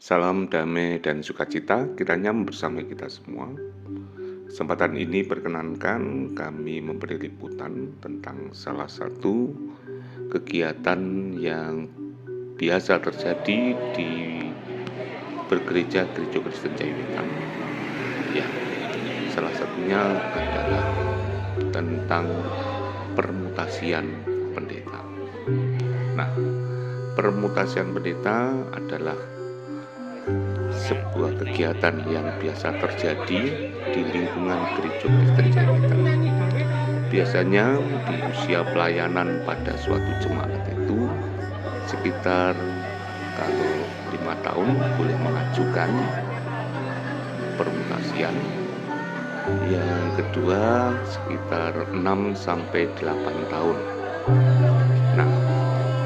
Salam damai dan sukacita kiranya bersama kita semua. Kesempatan ini perkenankan kami memberi liputan tentang salah satu kegiatan yang biasa terjadi di bergereja Kristen Jayawitan. Ya, salah satunya adalah tentang permutasian pendeta. Nah, permutasian pendeta adalah sebuah kegiatan yang biasa terjadi di lingkungan gereja Kristen Jayawitan. Biasanya di usia pelayanan pada suatu jemaat itu sekitar kalau 5 tahun boleh mengajukan permutasian. Yang kedua sekitar 6 sampai 8 tahun. Nah,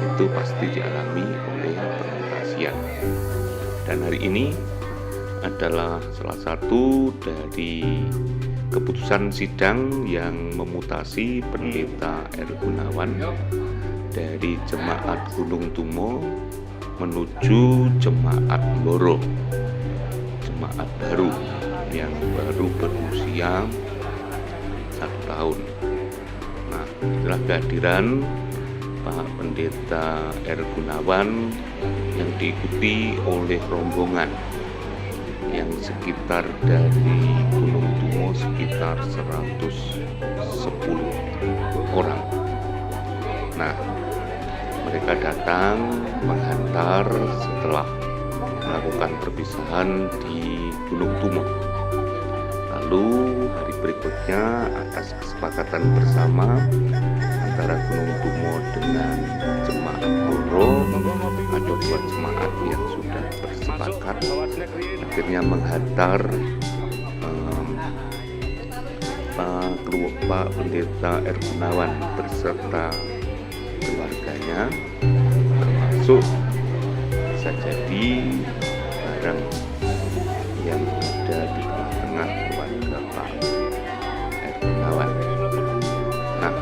itu pasti dialami oleh permutasian. Dan hari ini adalah salah satu dari keputusan sidang yang memutasi pendeta R. Gunawan dari jemaat Gunung Tumo menuju jemaat Mboro, jemaat baru yang baru berusia 1 tahun. Nah, setelah kehadiran Pak Pendeta R. Gunawan yang diikuti oleh rombongan yang sekitar dari Gunung Tumo sekitar 110 orang. Nah, mereka datang menghantar setelah melakukan perpisahan di Gunung Tumo. Lalu hari berikutnya atas kesepakatan bersama antara Gunung Tumo dengan jemaat Mboro, ada 2 jemaat yang sudah bersepakat akhirnya menghantar Pak Pendeta R. Gunawan beserta keluarganya, termasuk bisa jadi barang yang ada di tengah-tengah keluarga Pak R. Gunawan. Nah,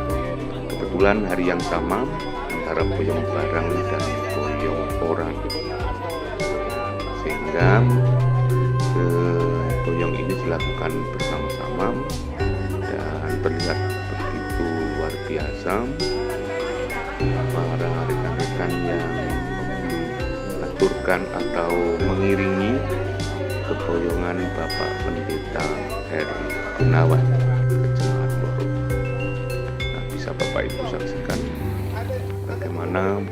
kebetulan hari yang sama antara boyong barang dan boyong orang, sehingga boyong ini dilakukan bersama-sama dan terlihat begitu luar biasa. Para rekan-rekan yang mengaturkan atau mengiringi keboyongan Bapak Pendeta R. Gunawan ke jemaat Mboro. Nah, bisa Bapak Ibu saksikan bagaimana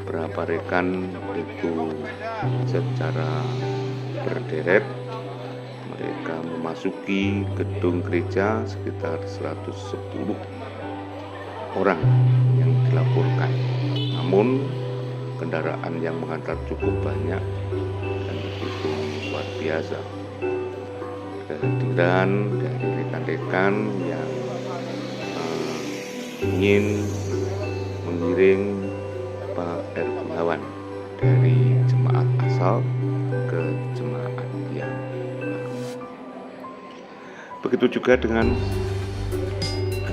berapa rekan itu secara berderet mereka memasuki gedung gereja sekitar 110 orang yang dilaporkan. Namun kendaraan yang mengantar cukup banyak dan begitu luar biasa. Kehadiran dari rekan-rekan yang ingin mengiring Pak R. Gunawan dari jemaat asal ke jemaat yang baru. Begitu juga dengan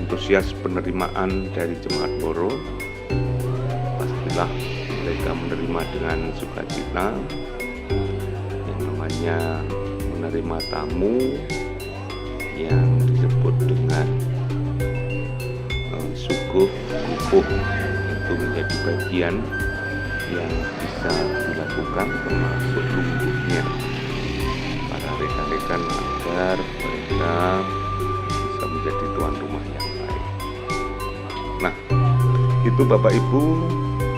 antusias penerimaan dari jemaat Mboro. Pastilah mereka menerima dengan sukacita, yang namanya menerima tamu yang disebut dengan suguh kukuh. Itu menjadi bagian yang bisa dilakukan termasuk lumpuhnya para rekan-rekan agar mereka bisa menjadi tuan rumah yang baik. Nah, itu Bapak Ibu,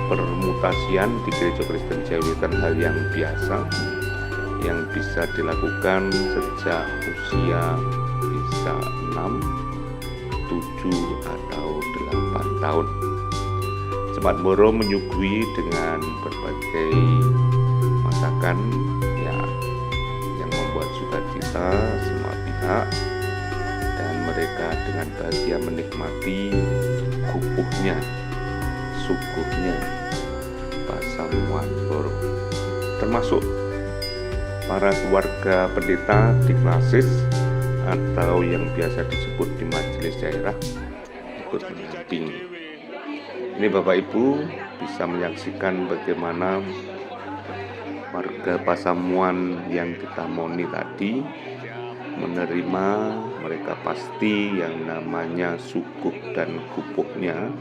permutasian di Gereja Kristen Jayawitan hal yang biasa yang bisa dilakukan sejak usia bisa 6, 7 atau 8 tahun. Jemaat Mboro menyuguhi dengan berbagai masakan ya, yang membuat sukacita semua pihak, dan mereka dengan bahagia menikmati kukuhnya, suguhnya pasamuan Mboro, termasuk para keluarga pendeta di klasis atau yang biasa disebut di majelis daerah ikut mendampingi. Ini Bapak Ibu bisa menyaksikan bagaimana warga Pasamuan yang kita moni tadi menerima mereka pasti yang namanya sukuk dan gupuknya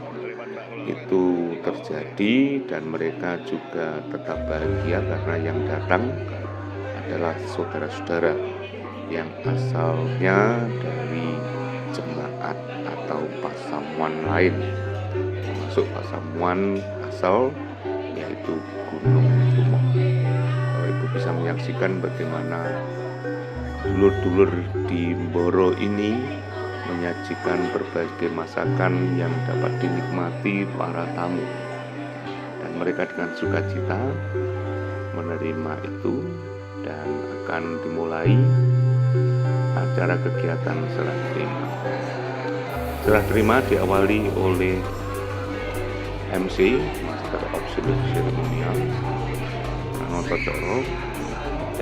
itu terjadi, dan mereka juga tetap bahagia karena yang datang adalah saudara-saudara yang asalnya dari jemaat atau pasamuan lain, termasuk pasamuan asal yaitu Gunung Bromo. Kalau Ibu bisa menyaksikan bagaimana dulur-dulur di Mboro ini menyajikan berbagai masakan yang dapat dinikmati para tamu, dan mereka dengan sukacita menerima itu, dan akan dimulai acara kegiatan serah terima. Serah terima diawali oleh MC Master of Ceremonial Nano Totoro,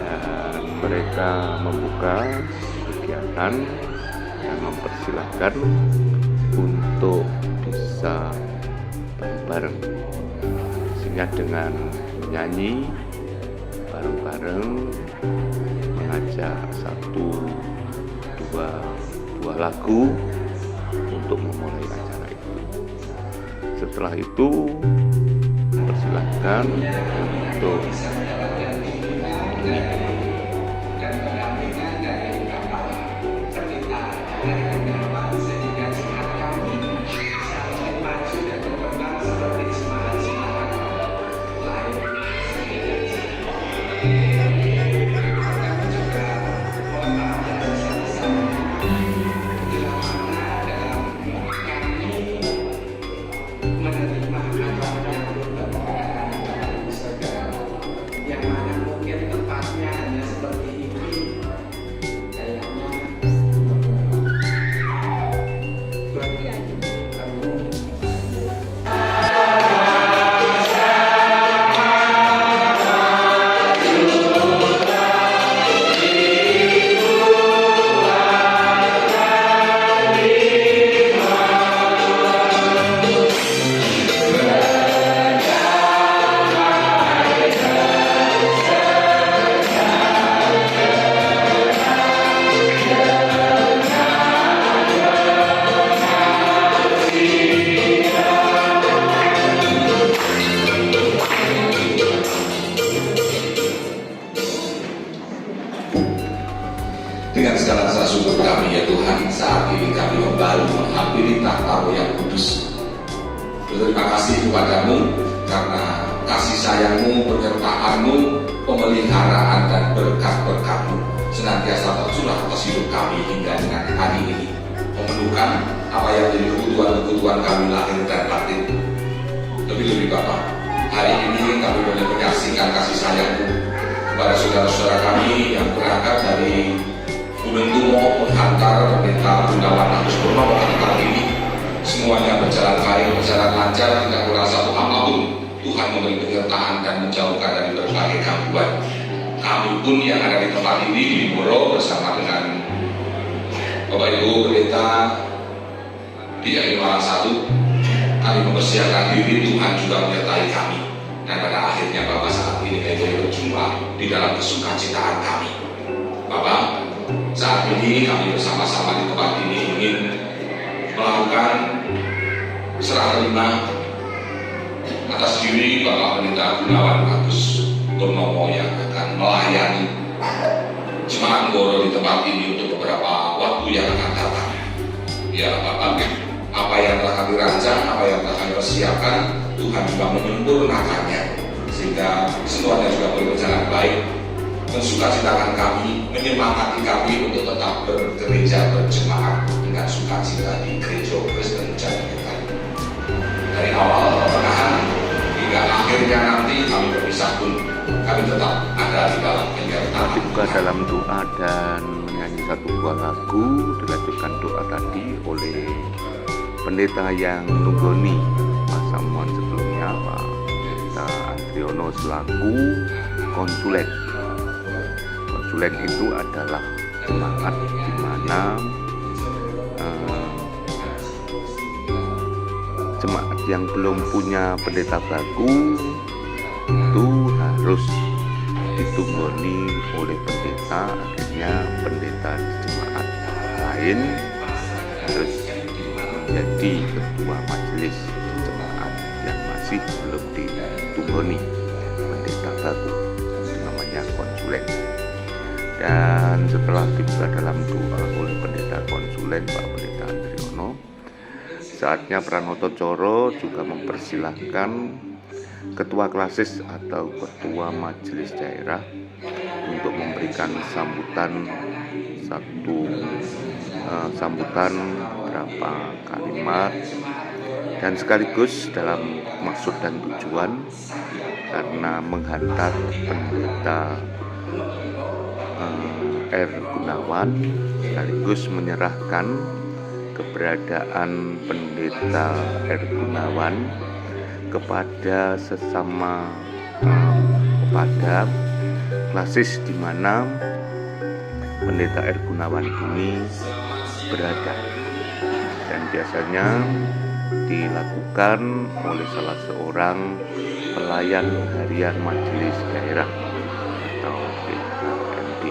dan mereka membuka kegiatan dan mempersilahkan untuk bisa bareng-bareng, sehingga dengan menyanyi bareng-bareng mengajak satu dua buah lagu untuk memulai acara itu. Setelah itu persilahkan untuk dengan segala rasa syukur kami ya Tuhan, saat ini kami kembali menghampiri tahta-Mu yang kudus. Berterima kasih kepadamu karena kasih sayang-Mu, penyertaan-Mu, pemeliharaan dan berkat-berkat-Mu senantiasa tercurah atas hidup kami hingga dengan hari ini, memenuhkan apa yang menjadi kebutuhan-kebutuhan kami lahir dan batin. Lebih-lebih Bapa, hari ini kami boleh menyaksikan kasih sayang-Mu kepada saudara-saudara kami yang berangkat dari Gunung Bromo menghantar Pendeta Gunawan Agus Purnomo pada ini. Semuanya berjalan baik, berjalan lancar, tidak kurang satu apapun. Tuhan memberi penyertaan dan menjauhkan dari berbagai gangguan. Kami pun yang ada di tempat ini di Mboro bersama dengan Bapak Ibu Pendeta di Malang 1, kami mempersiapkan diri. Tuhan juga menyertai kami, dan pada akhirnya Bapak saat ini kami boleh berjumpa di dalam kesukacitaan kami. Bapak, saat ini kami bersama-sama di tempat ini ingin melakukan serah terima atas diri Bapak Pendeta Gunawan Agus Purnomo yang akan melayani jemaat Mboro di tempat ini untuk beberapa waktu yang akan datang. Ya Bapak, apa yang telah kami rancang, apa yang telah kami persiapkan, Tuhan juga menyempurnakannya sehingga semuanya juga boleh berjalan baik, mensukacitakan kami, menyemangati kami untuk tetap bergereja berjemaat dengan sukacita di Gereja Kristen Jakarta. Dari awal pertengahan hingga akhirnya nanti kami berpisah pun, kami tetap ada di dalam penyertaan. Dibuka dalam doa dan menyanyi satu buah lagu, dilanjutkan doa tadi oleh pendeta yang nunggoni pasamuan sebelumnya, Pak Pendeta Andriono selaku konsulen. Konsulen itu adalah jemaat di mana jemaat yang belum punya pendeta baku itu harus ditunggoni oleh pendeta, akhirnya pendeta di jemaat lain harus menjadi ketua majelis jemaat yang masih belum ditunggoni pendeta baru, namanya konsulen. Dan setelah dibuka dalam doa oleh pendeta konsulen Pak Pendeta Andriono, saatnya Pranoto Coro juga mempersilahkan ketua klasis atau ketua majelis daerah untuk memberikan sambutan beberapa kalimat, dan sekaligus dalam maksud dan tujuan karena menghantar pendeta R. Gunawan, sekaligus menyerahkan keberadaan pendeta R. Gunawan kepada sesama kepada klasis di mana pendeta R. Gunawan ini berada, dan biasanya dilakukan oleh salah seorang pelayan harian majelis daerah atau PHMD.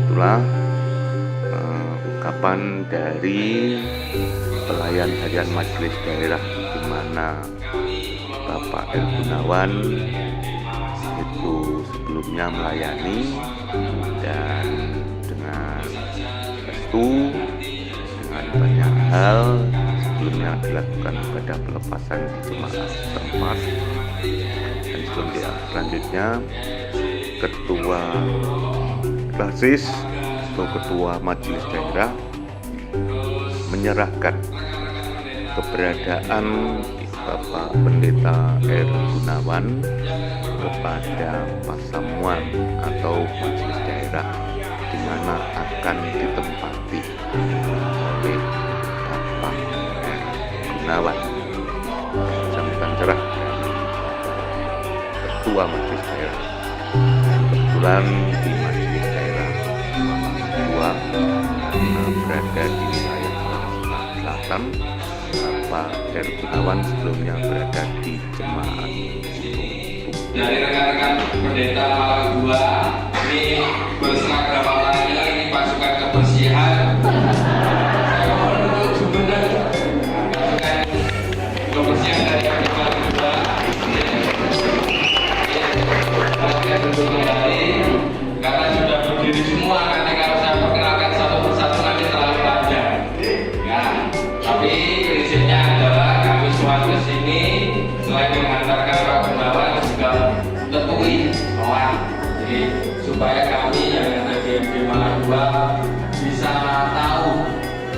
Itulah ungkapan dari pelayan harian majelis daerah di mana Bapak R. Gunawan itu sebelumnya melayani, dan dengan restu, dengan banyak hal sebelumnya dilakukan ibadah pelepasan di jemaat setempat, dan selanjutnya ketua klasis atau ketua majelis daerah menyerahkan keberadaan Bapak Pendeta R. Gunawan kepada pasamuan atau majelis daerah di mana akan ditempati oleh Bapak R. Gunawan. Sambutan cerah dari ketua majelis daerah. Kebetulan di majelis daerah dua berada di wilayah Selatan, Bapak R. Gunawan sebelumnya berada di jemaat dari rekan-rekan pendeta Malang 2 ini berseragam warnanya, ini pasukan kebersihan. Saya mohon untuk sebentar pasukan kebersihan dari Malang 2. Kalian duduk kembali karena sudah berdiri semua. Nanti kalau saya perkenalkan satu persatu nanti terlalu panjang. Ya, tapi prinsipnya adalah kami semua ke sini selain mengantarkan Pak Gunawan juga tetui soal, jadi supaya kami yang ada di MD Malang 2 bisa tahu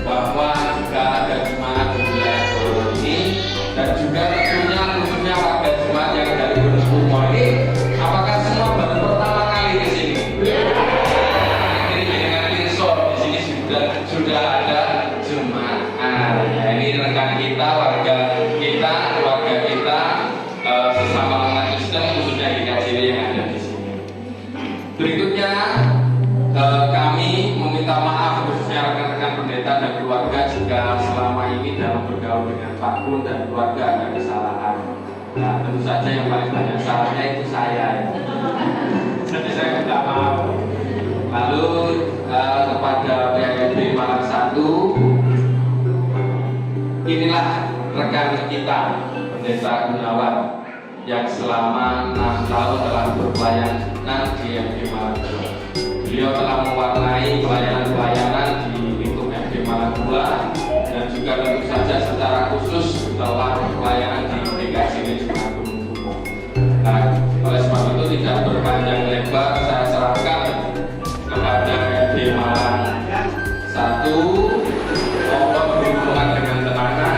bahwa juga ada jemaat di wilayah Solo ini, dan juga tentunya khususnya warga jemaat yang dari Gunung Purwo ini, apakah semua baru pertama kali di sini? Ini dengan Pinsor di sini sudah ada jemaat. Ya, ini rekan kita, warga kita, keluarga kita, sesama umat Kristen khususnya di KJW yang ada di sini. Berikutnya kami meminta maaf khususnya rekan-rekan pendeta dan keluarga jika selama ini dalam bergaul dengan Pak Kun dan keluarga ada kesalahan. Nah, tentu saja yang paling banyak salahnya itu saya. Jadi saya minta maaf. Lalu kepada PHMD Malang 1, inilah rekan kita Pendeta Gunawan yang selama 6 tahun telah berpelayanan di MD Malang 2. Beliau telah mewarnai pelayanan-pelayanan di lingkup MD Malang 2, dan juga tentu saja secara khusus telah pelayanan di DKJ Jemaat Gunung Purwo. Nah, oleh sebab itu tidak berpanjang lebar, saya serahkan kepada MD Malang 1. Mohon berhubungan dengan tenaga.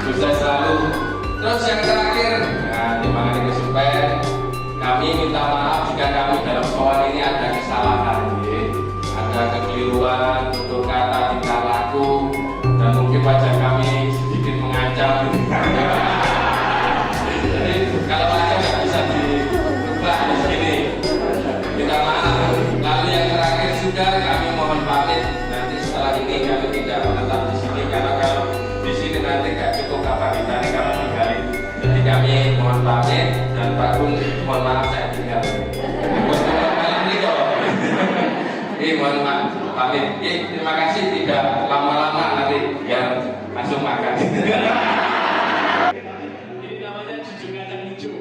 Sukses selalu. Terus yang terakhir, nah, terima kasih supaya kami minta maaf jika kami dalam soal ini ada kesalahan, ada kekeliruan untuk kata tingkah laku, dan mungkin wajah kami sedikit mengancam. Jadi kalau wajah nggak bisa dirubah di sini. mohon maaf saya tinggal. Malam ini kok. Mohon maaf, pamit. Terima kasih, tidak lama-lama nanti biar langsung makan. Ini namanya jujur kacang hijau.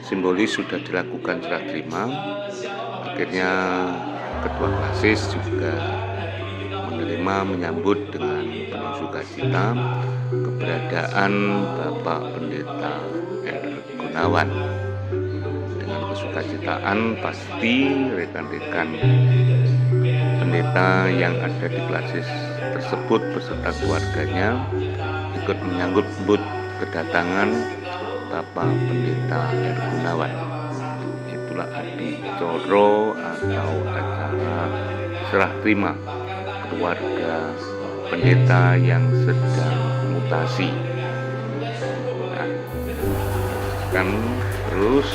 Simbolis sudah dilakukan serah terima. Akhirnya ketua klasis juga menerima, menyambut dengan penuh sukacita keberadaan Bapak Pendeta R. Gunawan. Dengan kesukacitaan pasti rekan-rekan pendeta yang ada di klasis tersebut beserta keluarganya ikut menyambut kedatangan Bapak Pendeta R. Gunawan. Itulah acara atau acara serah terima keluarga pendeta yang sedang mutasi. Nah, kan terus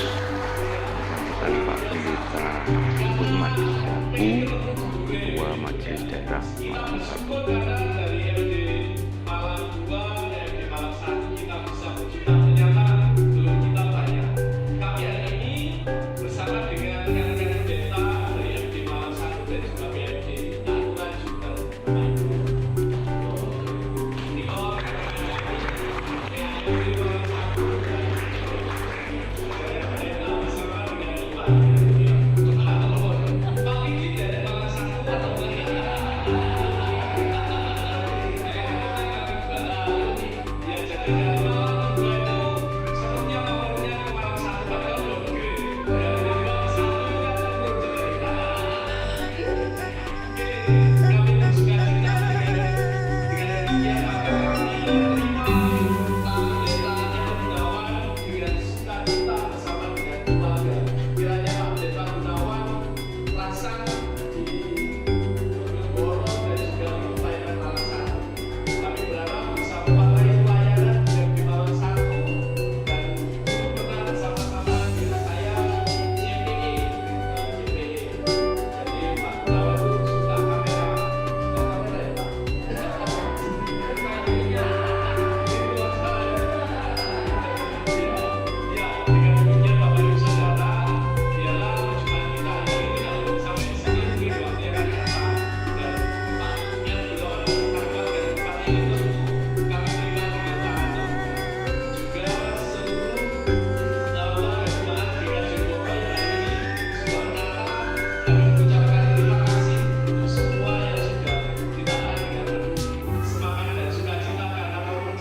menyambutkan Pak Pendeta Gunman selaku Ketua Majelis Daerah Malang 1.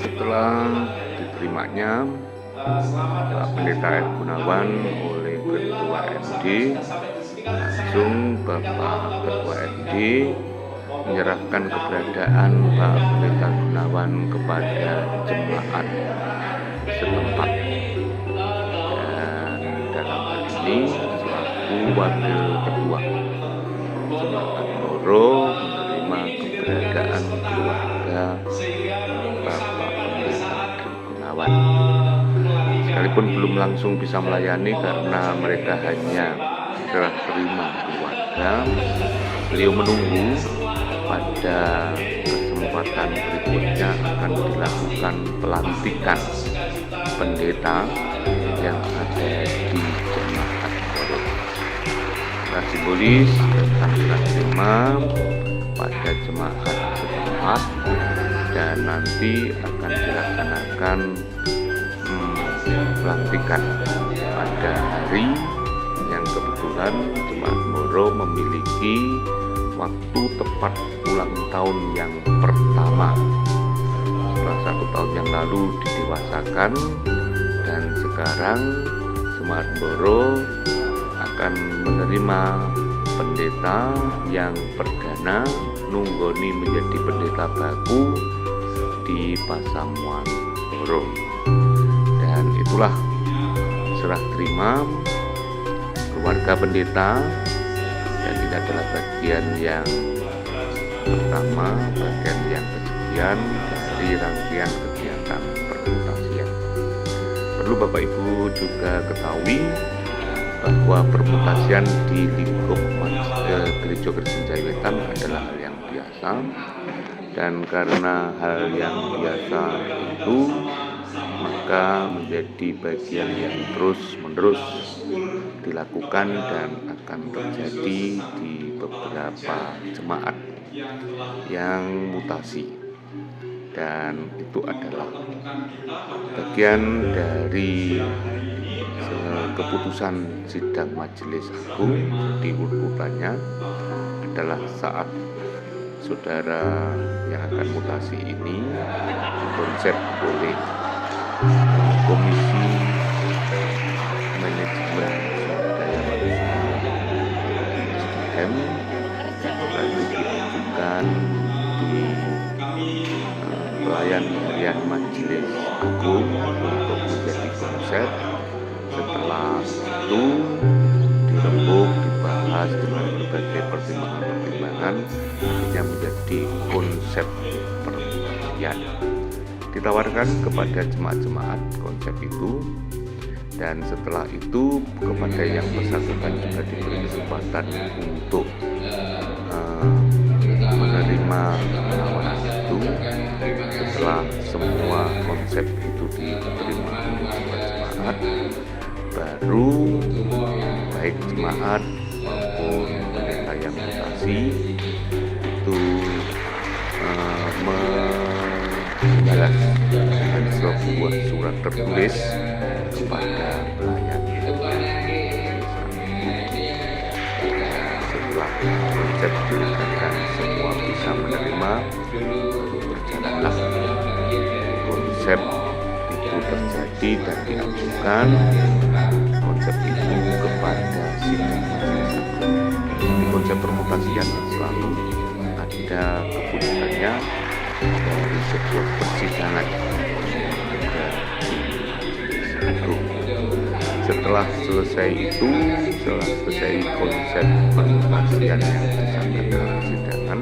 Setelah diterimanya Pak Pendeta R. Gunawan oleh Ketua MD, langsung Bapak Ketua MD menyerahkan keberadaan Pak Pendeta Gunawan kepada jemaat setempat. Dan dalam hal ini selaku Wakil Ketua Jemaat Moro menerima keberadaan keluarga Bapak Pendeta R. Gunawan. Sekalipun belum langsung bisa melayani karena mereka hanya serah terima keluarga, beliau menunggu pada kesempatan berikutnya akan dilakukan pelantikan pendeta yang ada di Jemaat Moro. Simbolis tentang serah terima pada jemaat setempat dan nanti akan dilaksanakan pelantikan pada hari yang kebetulan Jemaat Moro memiliki waktu tepat ulang tahun yang pertama. Setelah 1 tahun yang lalu didewasakan dan sekarang Jemaat Moro akan menerima pendeta yang perdana nunggoni menjadi pendeta baku di Pasamuan Moro. Dan itulah serah terima keluarga pendeta, dan ini adalah bagian yang pertama, bagian yang kesekian dari rangkaian kegiatan permutasian. Perlu Bapak Ibu juga ketahui bahwa permutasian di lingkup Gereja Kristen Jaya Wetan adalah hal yang biasa, Dan karena hal yang biasa itu, maka menjadi bagian yang terus-menerus dilakukan dan akan terjadi di beberapa jemaat yang mutasi. Dan itu adalah bagian dari keputusan sidang Majelis Agung. Jadi urutannya adalah saat saudara yang akan mutasi ini dikonsep oleh Komisi Manajemen Sumber Daya Manusia SDM, lalu diajukan di pelayan harian Majelis Agung untuk menjadi konsep. Setelah itu dirembuk, dibahas dengan berbagai pertimbangan-pertimbangan, akhirnya menjadi konsep permutasian. Ditawarkan kepada jemaat-jemaat konsep itu, dan setelah itu kepada yang bersangkutan juga diberi kesempatan untuk menerima penawaran itu. Setelah semua konsep itu diterima oleh jemaat, baru baik jemaat maupun mereka yang mutasi itu membalas dengan sebuah surat tertulis kepada pelayan. Setelah konsep dinyatakan semua bisa menerima, lalu berjalanlah konsep itu terjadi dan diajukan konsep itu kepada sidang Majelis Agung. Di konsep permutasian selalu ada keputusannya dari sebuah persidangan Agung. Setelah selesai konsep permutasian yang disahkan dalam persidangan,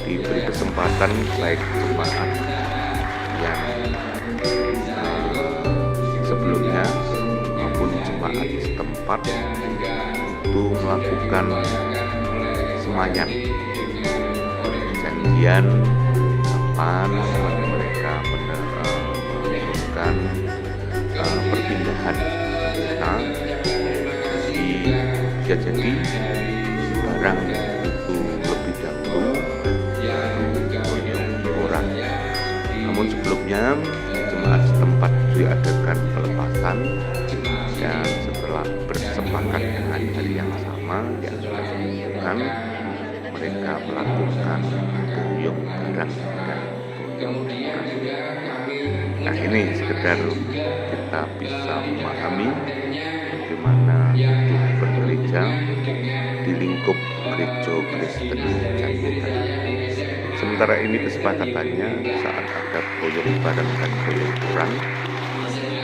diberi kesempatan baik jemaat yang sebelumnya maupun jemaat setempat untuk melakukan semayan perjanjian kapan mereka melakukan perpindahan kita. Jadi barang itu lebih dahulu orang. Namun sebelumnya jemaat setempat diadakan pelepasan, dan setelah bersepakat dengan hari yang sama yang sudah ditentukan, mereka melakukan boyong barang dan boyong orang. Nah, ini sekedar kita bisa memahami bagaimana hidup bergereja di lingkup Gereja Kristen Janjitan. Sementara ini kesepakatannya saat ada boyong barang dan boyong orang,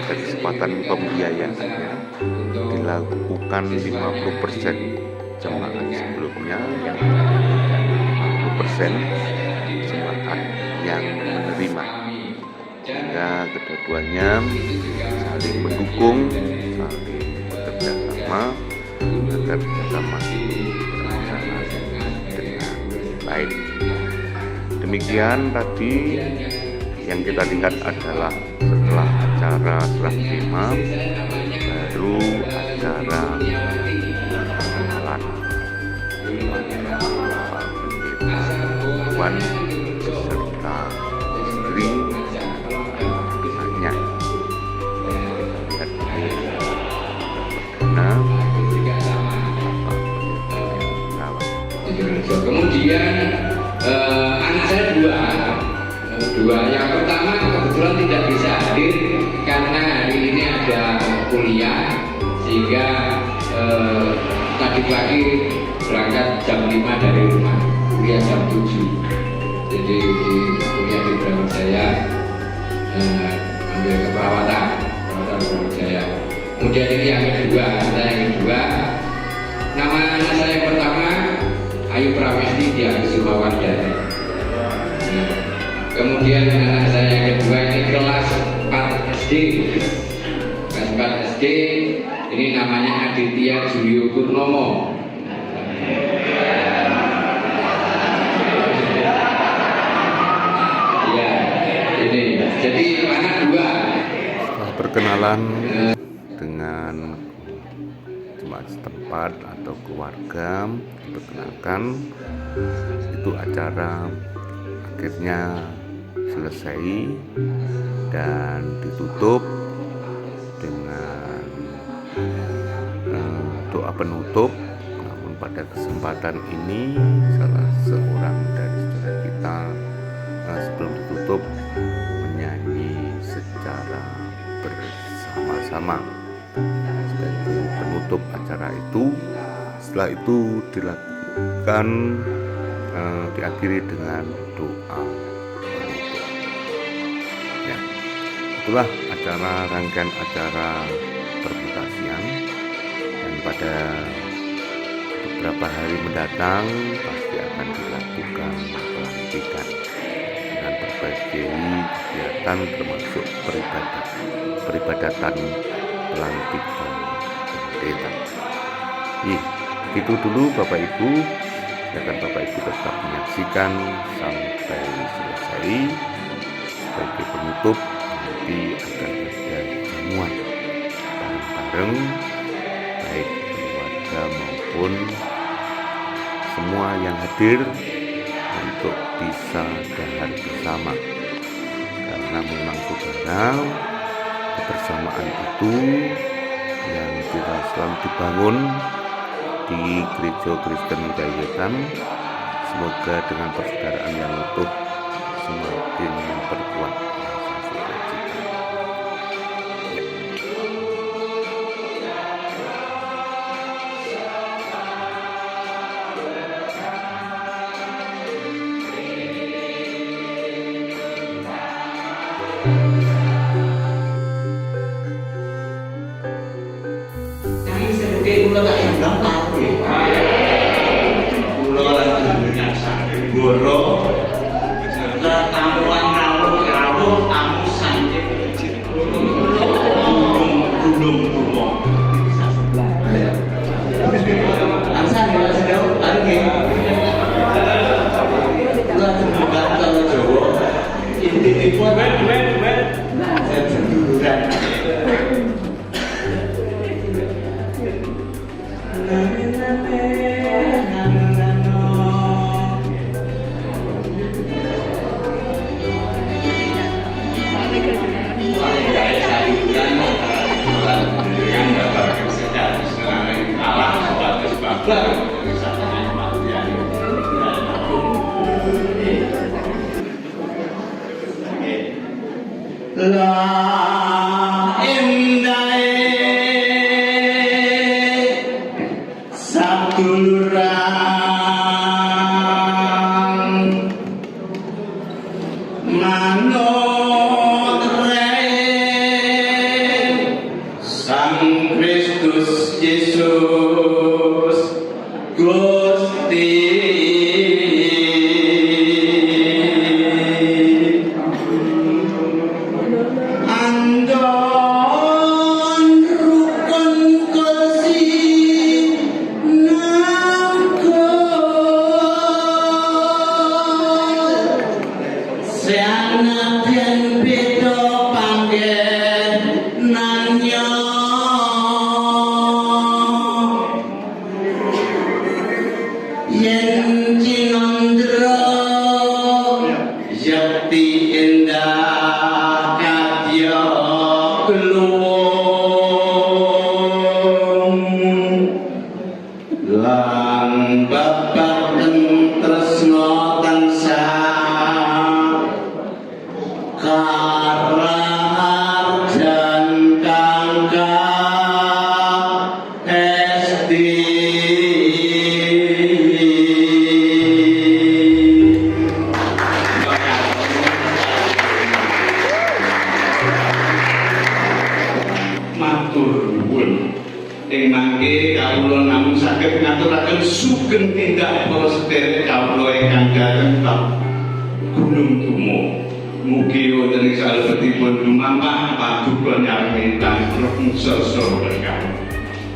kesempatan pembiayaannya dilakukan 50% jemaat sebelumnya yang dan 50% jemaat yang menerima, sehingga kedua-duanya saling mendukung, saling bekerja sama agar kerjasama itu berjalan dengan baik. Demikian tadi yang kita lihat adalah setelah acara serah terima, baru acara pengenalan Bapak Pendeta Wan beserta istri anaknya. Kita lihat ini perdana Bapak Pendeta Wan. Kemudian anak saya dua. Yang pertama kebetulan tidak bisa hadir karena hari ini ada kuliah, sehingga tadi pagi berangkat jam 5 dari rumah, kuliah jam 7. Jadi di kuliah di Brawijaya, ambil keperawatan Brawijaya. Kemudian ini yang kedua, nama anak saya yang pertama Ayu Pramesti Diakusumawardhani. Kemudian anak saya yang kedua ini kelas 4 SD. Kelas 4 SD ini namanya Aditya Julio Purnomo. jadi anak dua. Setelah berkenalan dengan jemaat setempat atau keluarga, diperkenalkan, itu acara akhirnya selesai dan ditutup dengan doa penutup. Namun pada kesempatan ini salah seorang dari saudara kita sebelum ditutup menyanyi secara bersama-sama sebagai penutup acara itu. Setelah itu dilakukan diakhiri dengan doa penutup. Ya, itulah rangkaian acara permutasian, dan pada beberapa hari mendatang pasti akan dilakukan pelantikan dengan berbagai kegiatan termasuk peribadatan pelantikan pendeta. Itu dulu Bapak Ibu, silakan Bapak Ibu tetap menyaksikan sampai selesai. Sebagai penutup nanti akan ada jamuan bareng-bareng, baik keluarga maupun semua yang hadir untuk bisa dahar bersama. Karena memang saudara, kebersamaan itu yang kita selalu dibangun di Gereja Kristen Gayetan, semoga dengan persaudaraan yang utuh semakin memperkuat rasa sukacita.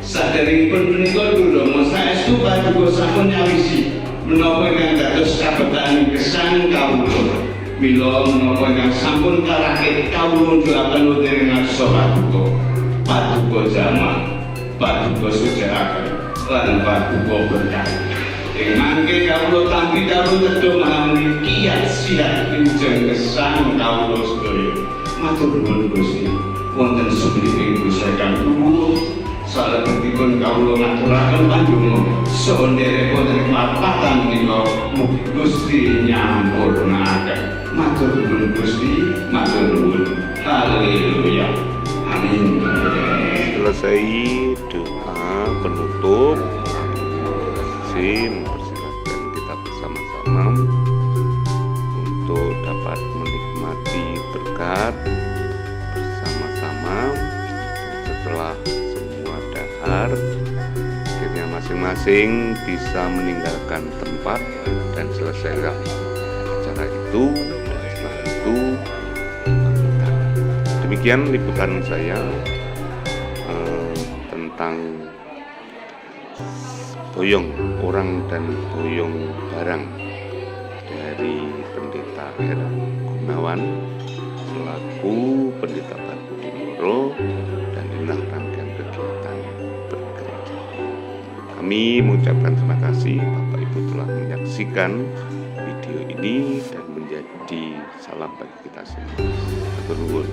Saderengipun menika Durama saestu paduka sampun nyawisi menapa ingkang dados kabetaning gesang kawula. Mila menapa ingkang sampun karakit kawula nundhakaken wonten ngarsa paduka jamak, paduka sujaraken lan paduka berkah. Ing mangke kawula tampi kawula tedha mahani kiat siat pinjeng gesang kawula sedaya. Matur nuwun Gusti. Wonten sublime Gusti kang dhuwur salebetipun kawula ngaturaken panjenengan saha nderek wonten kepatan menika mugi Gusti nyampurnaken. Matur nuwun Gusti, matur nuwun. Haleluya. Amin. Selesai doa penutup, mempersilahkan kita bersama-sama untuk dapat menikmati berkat bersama-sama. Setelah semua dahar, akhirnya masing-masing bisa meninggalkan tempat dan selesailah acara itu. Setelah itu demikian liputan saya tentang boyong orang dan boyong barang dari Pendeta R. Gunawan selaku Pendeta Baru di Moro, dan inilah rangkaian kegiatan bergereja. Kami mengucapkan terima kasih Bapak Ibu telah menyaksikan video ini dan menjadi salam bagi kita semua. Matur nuwun.